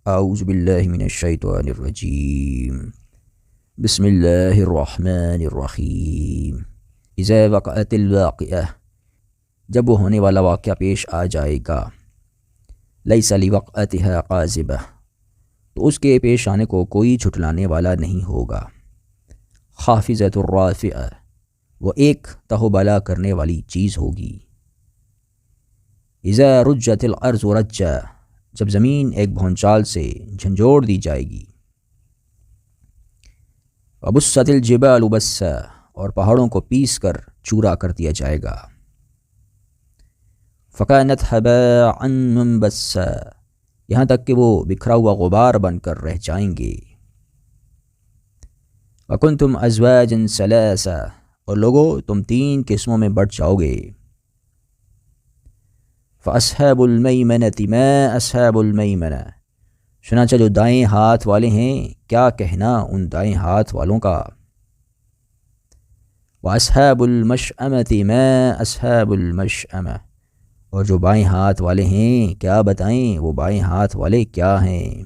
اعوذ باللہ من الشیطان الرجیم بسم اللہ الرحمن الرحیم اذا وقعت الواقعہ، جب وہ ہونے والا واقعہ پیش آ جائے گا، لیس لوقعتها قاذبہ، تو اس کے پیش آنے کو کوئی جھٹلانے والا نہیں ہوگا، خافضۃ الرافعہ، وہ ایک تہوبلا کرنے والی چیز ہوگی، اذا رجت الارض رجا، جب زمین ایک بھونچال سے جھنجھوڑ دی جائے گی، وبست الجبال بسا، اور پہاڑوں کو پیس کر چورا کر دیا جائے گا، فکانت ہباء منبثا، یہاں تک کہ وہ بکھرا ہوا غبار بن کر رہ جائیں گے، وکنتم ازواجا ثلاثا، اور لوگو تم 3 قسموں میں بٹ جاؤ گے، فاصحاب المیمنۃ ما اصحاب المیمنہ، چنانچہ جو دائیں ہاتھ والے ہیں کیا کہنا ان دائیں ہاتھ والوں کا، واصحاب المشأمۃ ما اصحاب المشأمہ، اور جو بائیں ہاتھ والے ہیں کیا بتائیں وہ بائیں ہاتھ والے کیا ہیں،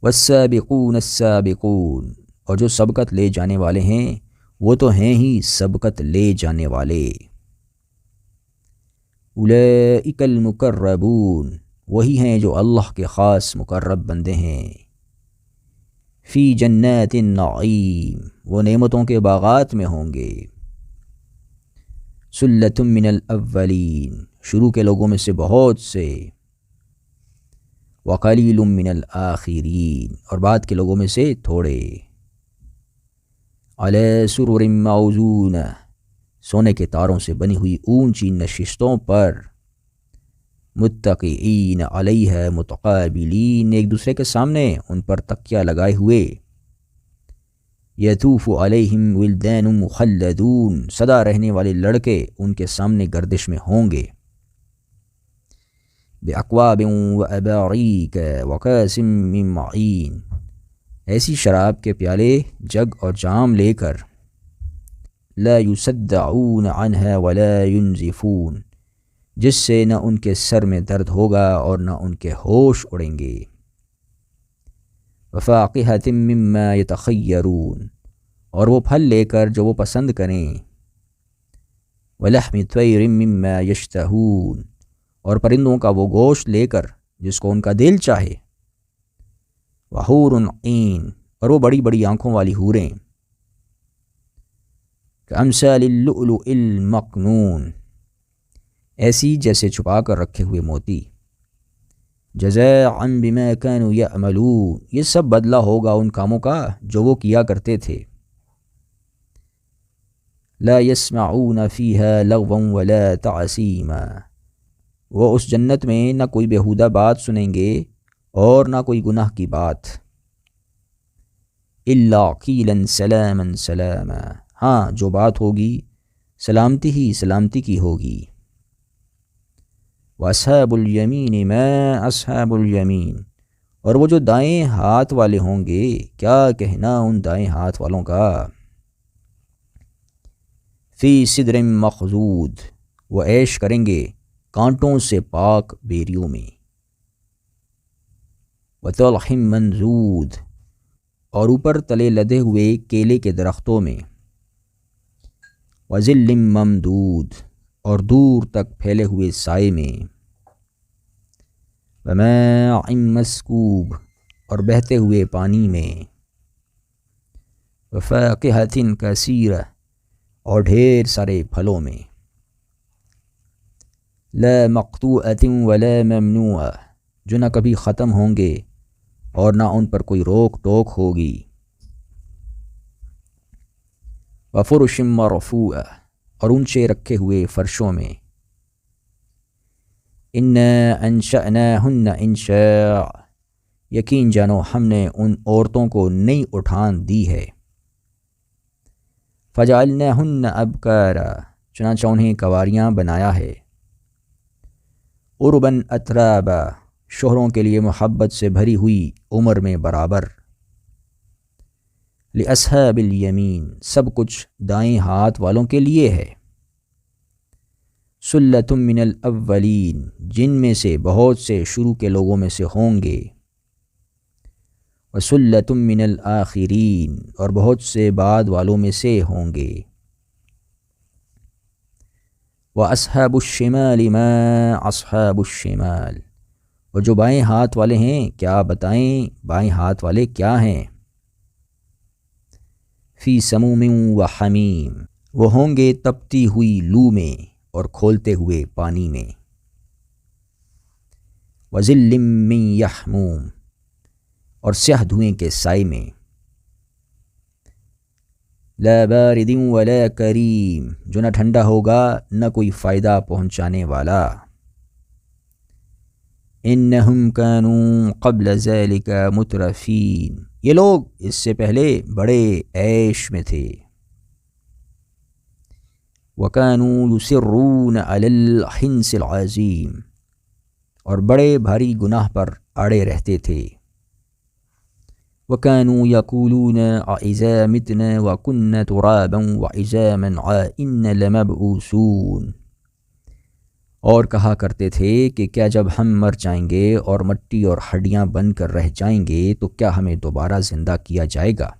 والسابقون السابقون، اور جو سبقت لے جانے والے ہیں وہ تو ہیں ہی سبقت لے جانے والے، اولئک المقربون، وہی ہیں جو اللہ کے خاص مقرب بندے ہیں، فی جنات النعیم، وہ نعمتوں کے باغات میں ہوں گے، سلۃ من الاولین، شروع کے لوگوں میں سے بہت سے، وقلیل من الآخرین، اور بعد کے لوگوں میں سے تھوڑے، علی سرر موضونہ، سونے کے تاروں سے بنی ہوئی اونچی نشستوں پر، متقئین علیہا متقابلین، ایک دوسرے کے سامنے ان پر تکیہ لگائے ہوئے، یطوف علیہم ولدان مخلدون، سدا رہنے والے لڑکے ان کے سامنے گردش میں ہوں گے، باکواب واباریک وکاس من معین، ایسی شراب کے پیالے، جگ اور جام لے کر، لا یصدعون عنہا ولا ینزفون، جس سے نہ ان کے سر میں درد ہوگا اور نہ ان کے ہوش اڑیں گے، وفاقہۃ مما یتخیرون، اور وہ پھل لے کر جو وہ پسند کریں، ولحم طیر مما یشتہون، اور پرندوں کا وہ گوشت لے کر جس کو ان کا دل چاہے، وحور عین، اور وہ بڑی بڑی آنکھوں والی حوریں، کامثال اللؤلؤ المکنون، ایسی جیسے چھپا کر رکھے ہوئے موتی، جزاء بما كانوا یعملون، یہ سب بدلہ ہوگا ان کاموں کا جو وہ کیا کرتے تھے، لا يسمعون فيها لغوا ولا تعصیما، وہ اس جنت میں نہ کوئی بیہودہ بات سنیں گے اور نہ کوئی گناہ کی بات، الا قیلا سلاما سلاما، ہاں جو بات ہوگی سلامتی ہی سلامتی کی ہوگی، واصحاب الیمین ما اصحاب الیمین، اور وہ جو دائیں ہاتھ والے ہوں گے کیا کہنا ان دائیں ہاتھ والوں کا، فی سدر مخضود، وہ عیش کریں گے کانٹوں سے پاک بیریوں میں، وطلح منضود، اور اوپر تلے لدے ہوئے کیلے کے درختوں میں، وظل ممدود، اور دور تک پھیلے ہوئے سائے میں، وماء مسکوب، اور بہتے ہوئے پانی میں، وفاکہۃ کثیرہ، اور ڈھیر سارے پھلوں میں، لا مقطوعۃ ولا ممنوعہ، جو نہ کبھی ختم ہوں گے اور نہ ان پر کوئی روک ٹوک ہوگی، وفرش مرفوعہ، اور اونچے رکھے ہوئے فرشوں میں، انا انشأناہن انشاء، یقین جانو ہم نے ان عورتوں کو نئی اٹھان دی ہے، فجعلناہن ابکارا، چنانچہ انہیں کنواریاں بنایا ہے، عرباً اترابا، شوہروں کے لیے محبت سے بھری ہوئی عمر میں برابر، لاصحاب الیمین، سب کچھ دائیں ہاتھ والوں کے لیے ہے، سلۃ من الاولین، جن میں سے بہت سے شروع کے لوگوں میں سے ہوں گے، وسلۃ من الآخرین، اور بہت سے بعد والوں میں سے ہوں گے، وَأَصْحَابُ الشِّمَالِ مَا أَصْحَابُ الشِّمَالِ، اور جو بائیں ہاتھ والے ہیں کیا بتائیں بائیں ہاتھ والے کیا ہیں، فی سموم و حمیم، وہ ہوں گے تپتی ہوئی لو میں اور کھولتے ہوئے پانی میں، وَظِلٍّ مِّن یحموم، اور سیاہ دھوئیں کے سائے میں، لا بارد ولا کریم، جو نہ ٹھنڈا ہوگا نہ کوئی فائدہ پہنچانے والا، انہم کانوا قبل ذلک مترفین، یہ لوگ اس سے پہلے بڑے عیش میں تھے، وَكَانُوا يُصِرُّونَ عَلَى الْحِنْثِ الْعَظِيمِ، اور بڑے بھاری گناہ پر اڑے رہتے تھے، وَكَانُوا يَقُولُونَ أَإِذَا مِتْنَا وَكُنَّا تُرَابًا وَعِظَامًا أَإِنَّا لَمَبْعُوثُونَ، اور کہا کرتے تھے کہ کیا جب ہم مر جائیں گے اور مٹی اور ہڈیاں بن کر رہ جائیں گے تو کیا ہمیں دوبارہ زندہ کیا جائے گا،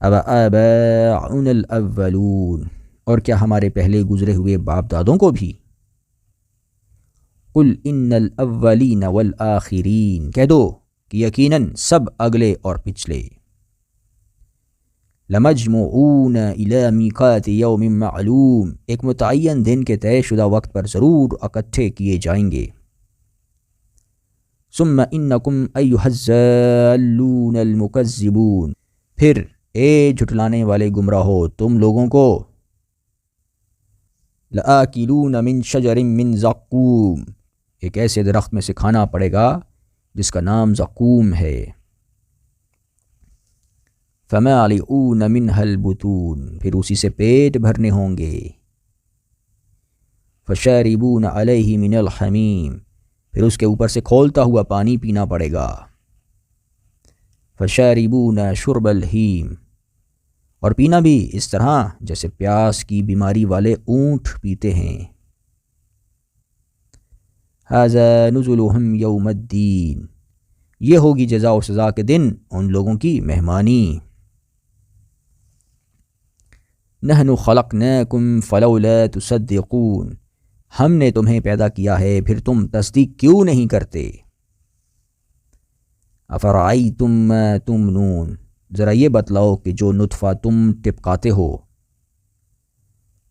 أَوَآبَاؤُنَا الْأَوَّلُونَ، اور کیا ہمارے پہلے گزرے ہوئے باپ دادوں کو بھی، قُلْ إِنَّ الْأَوَّلِينَ وَالْآخِرِينَ، کہہ دو کہ یقیناً سب اگلے اور پچھلے، لَمَجْمُعُونَ إِلَى مِيقَاتِ يَوْمٍ مَّعْلُومٍ، ایک متعین دن کے طے شدہ وقت پر ضرور اکٹھے کیے جائیں گے، ثُمَّ إِنَّكُمْ أَيُّهَا الضَّالُّونَ الْمُكَذِّبُونَ، پھر اے جھٹلانے والے گمراہو تم لوگوں کو، لَآكِلُونَ مِن شَجَرٍ مِّن زَقُّومٍ، ایک ایسے درخت میں سے کھانا پڑے گا جس کا نام زقوم ہے، فَمَالِئُونَ مِنْهَا الْبُطُونَ، پھر اسی سے پیٹ بھرنے ہوں گے، فَشَارِبُونَ عَلَيْهِ مِنَ الْحَمِيمِ، پھر اس کے اوپر سے کھولتا ہوا پانی پینا پڑے گا، فَشَارِبُونَ شُرْبَ الْهِيمِ، اور پینا بھی اس طرح جیسے پیاس کی بیماری والے اونٹ پیتے ہیں، هَذَا نُزُلُهُمْ يَوْمَ الدِّينِ، یہ ہوگی جزا و سزا کے دن ان لوگوں کی مہمانی، نحن خلقناکم فلولا تصدقون، ہم نے تمہیں پیدا کیا ہے پھر تم تصدیق کیوں نہیں کرتے، افرأیتم ما تمنون، ذرا یہ بتلاؤ کہ جو نطفہ تم ٹپکاتے ہو،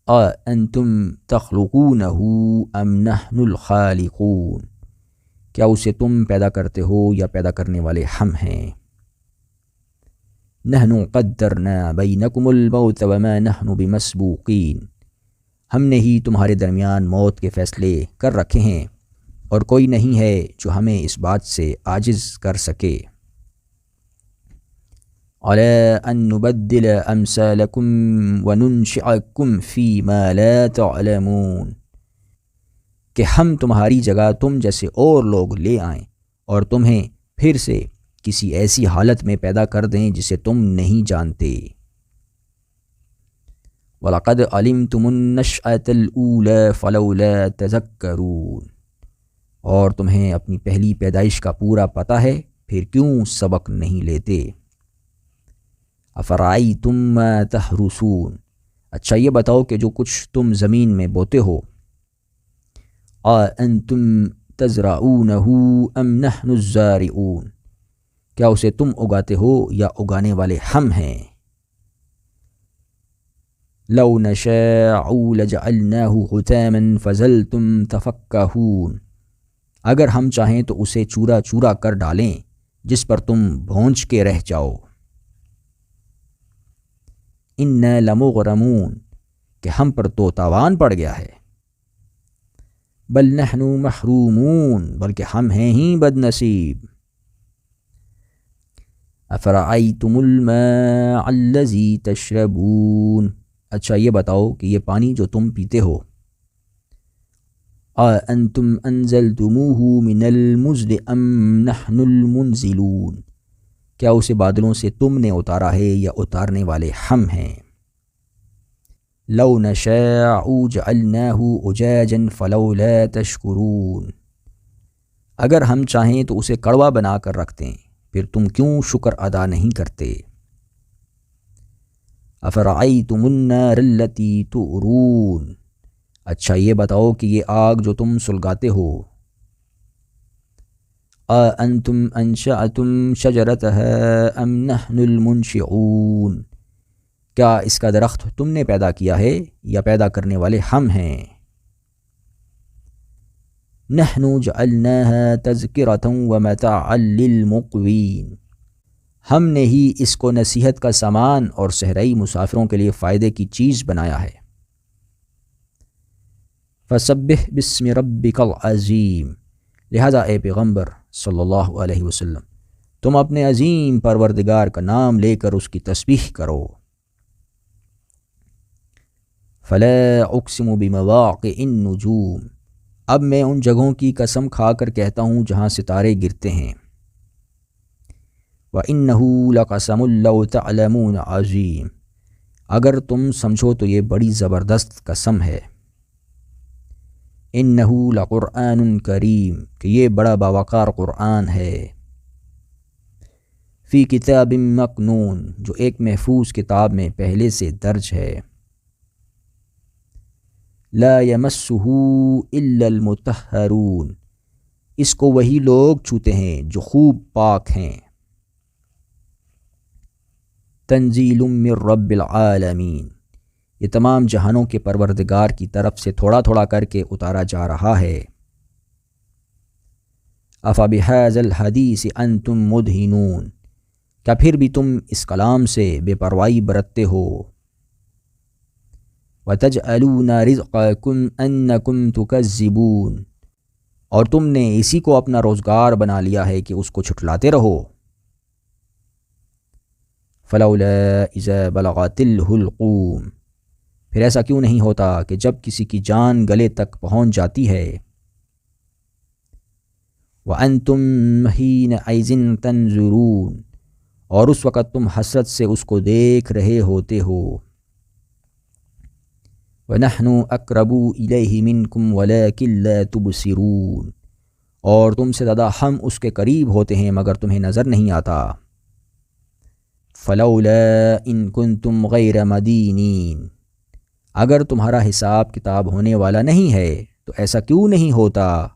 انتم تخلقونہ ام نحن الخالقون، کیا اسے تم پیدا کرتے ہو یا پیدا کرنے والے ہم ہیں، نحن قدرنا بینکم الموت وما نحن بمسبوقین، ہم نے ہی تمہارے درمیان موت کے فیصلے کر رکھے ہیں اور کوئی نہیں ہے جو ہمیں اس بات سے عاجز کر سکے، عَلَىٰ أَن نُبَدِّلَ أَمْثَالَكُمْ وَنُنشِئَكُمْ فِي مَا لَا تَعْلَمُونَ، کہ ہم تمہاری جگہ تم جیسے اور لوگ لے آئیں اور تمہیں پھر سے کسی ایسی حالت میں پیدا کر دیں جسے تم نہیں جانتے، وَلَقَدْ عَلِمْتُمُ النَّشْأَةَ الْأُولَىٰ فَلَوْلَا تَذَكَّرُونَ، اور تمہیں اپنی پہلی پیدائش کا پورا پتہ ہے پھر کیوں سبق نہیں لیتے، افرأیتم ما تحرثون، اچھا یہ بتاؤ کہ جو کچھ تم زمین میں بوتے ہو، انتم تزرعونہ ام نحن الزارعون، کیا اسے تم اگاتے ہو یا اگانے والے ہم ہیں، لو نشاء لجعلناہ حطاما فظلتم تفکہون، اگر ہم چاہیں تو اسے چورا چورا کر ڈالیں جس پر تم بھونچ کے رہ جاؤ، انا لمغرمون، کہ ہم پر تو تاوان پڑ گیا ہے، بل نحن محرومون، بلکہ ہم ہیں ہی بد نصیب، افرأیتم الماء الذی تشربون، اچھا یہ بتاؤ کہ یہ پانی جو تم پیتے ہو، انتم انزلتموہ من المزن ام نحن المنزلون، کیا اسے بادلوں سے تم نے اتارا ہے یا اتارنے والے ہم ہیں، لو نشاء جعلناه اجاجا فلولا تشکرون، اگر ہم چاہیں تو اسے کڑوا بنا کر رکھ دیں، پھر تم کیوں شکر ادا نہیں کرتے۔ افرأیتم النار التی تؤرون، اچھا یہ بتاؤ کہ یہ آگ جو تم سلگاتے ہو، انتم انشأتم شجرتها ام نحن المنشئون، کیا اس کا درخت تم نے پیدا کیا ہے یا پیدا کرنے والے ہم ہیں۔ نحن جعلناها تذکرة ومتاعا للمقوین، ہم نے ہی اس کو نصیحت کا سامان اور صحرائی مسافروں کے لیے فائدے کی چیز بنایا ہے۔ فسبح باسم ربک العظیم، لہذا اے پیغمبر صلی اللہ علیہ وسلم تم اپنے عظیم پروردگار کا نام لے کر اس کی تسبیح کرو۔ فلا اقسم بمواقع النجوم، اب میں ان جگہوں کی قسم کھا کر کہتا ہوں جہاں ستارے گرتے ہیں۔ وَإِنَّهُ لَقَسَمٌ لَوْ تَعْلَمُونَ عَظِيمٌ، اگر تم سمجھو تو یہ بڑی زبردست قسم ہے۔ إِنَّهُ لَقُرْآنٌ کریم، کہ یہ بڑا باوقار قرآن ہے۔ فی کتاب مکنون، جو ایک محفوظ کتاب میں پہلے سے درج ہے۔ لا یمسہ الا المطہرون، اس کو وہی لوگ چھوتے ہیں جو خوب پاک ہیں۔ تنزیل من رب العالمین، یہ تمام جہانوں کے پروردگار کی طرف سے تھوڑا تھوڑا کر کے اتارا جا رہا ہے۔ افبہذا الحدیث انتم مدہنون، کیا پھر بھی تم اس کلام سے بے پرواہی برتتے ہو۔ وَتَجْعَلُونَ رِزْقَكُمْ أَنَّكُمْ تُكَذِّبُونَ، اور تم نے اسی کو اپنا روزگار بنا لیا ہے کہ اس کو چھٹلاتے رہو۔ فَلَوْلَا إِذَا بَلَغَتِ الْحُلْقُومَ، پھر ایسا کیوں نہیں ہوتا کہ جب کسی کی جان گلے تک پہنچ جاتی ہے۔ وَأَنْتُمْ حِينَئِذٍ تَنظُرُونَ، اور اس وقت تم حسرت سے اس کو دیکھ رہے ہوتے ہو۔ وَنَحْنُ أَقْرَبُ إِلَيْهِ مِنْكُمْ وَلَكِنْ لَا تُبْصِرُونَ، اور تم سے زیادہ ہم اس کے قریب ہوتے ہیں مگر تمہیں نظر نہیں آتا۔ فَلَوْلَا إِن كُنْتُمْ غَيْرَ مَدِينِينَ، اگر تمہارا حساب کتاب ہونے والا نہیں ہے تو ایسا کیوں نہیں ہوتا۔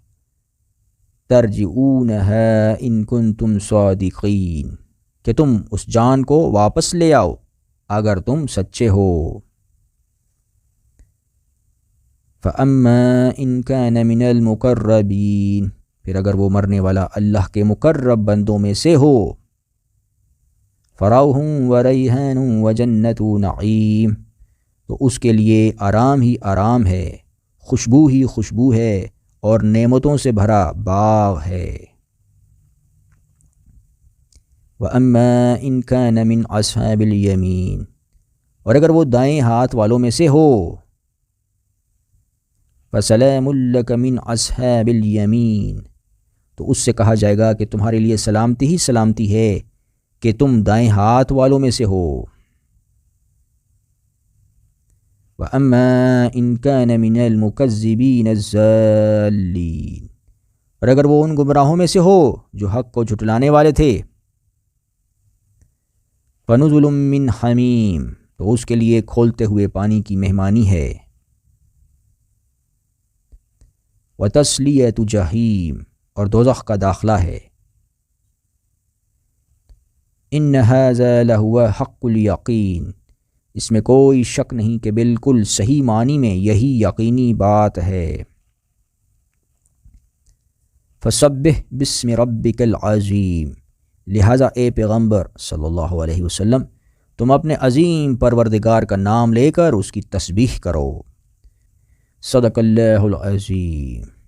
تَرْجِعُونَهَا إِن كُنْتُمْ صَادِقِينَ، کہ تم اس جان کو واپس لے آؤ اگر تم سچے ہو۔ فَأَمَّا إِن كَانَ مِنَ الْمُقَرَّبِينَ، پھر اگر وہ مرنے والا اللہ کے مقرب بندوں میں سے ہو۔ فَرَوْحٌ وَرَيْحَانٌ وَجَنَّتُ نَعِيمٍ، تو اس کے لیے آرام ہی آرام ہے، خوشبو ہی خوشبو ہے، اور نعمتوں سے بھرا باغ ہے۔ وَأَمَّا إِن كَانَ مِنْ أَصْحَابِ الْيَمِينِ، اور اگر وہ دائیں ہاتھ والوں میں سے ہو۔ فَسَلَامٌ لَكَ مِنْ أَصْحَابِ الْيَمِينِ، تو اس سے کہا جائے گا کہ تمہارے لیے سلامتی ہی سلامتی ہے کہ تم دائیں ہاتھ والوں میں سے ہو۔ وَأَمَّا إِن كَانَ مِنَ الْمُكَذِّبِينَ الضَّالِّينَ، اور اگر وہ ان گمراہوں میں سے ہو جو حق کو جھٹلانے والے تھے۔ فَنُزُلٌ مِّنْ حَمِيمٍ، تو اس کے لیے کھولتے ہوئے پانی کی مہمانی ہے۔ وَتَصْلِيَةُ جَحِيمٍ، اور دوزخ کا داخلہ ہے۔ إِنَّ هَذَا لَهُوَ حَقُّ الْيَقِينِ، اس میں کوئی شک نہیں کہ بالکل صحیح معنی میں یہی یقینی بات ہے۔ فَسَبِّحْ بِاسْمِ رَبِّكَ الْعَظِيمِ، لہٰذا اے پیغمبر صلی اللہ علیہ وسلم تم اپنے عظیم پروردگار کا نام لے کر اس کی تسبیح کرو۔ صدق اللہ العظیم۔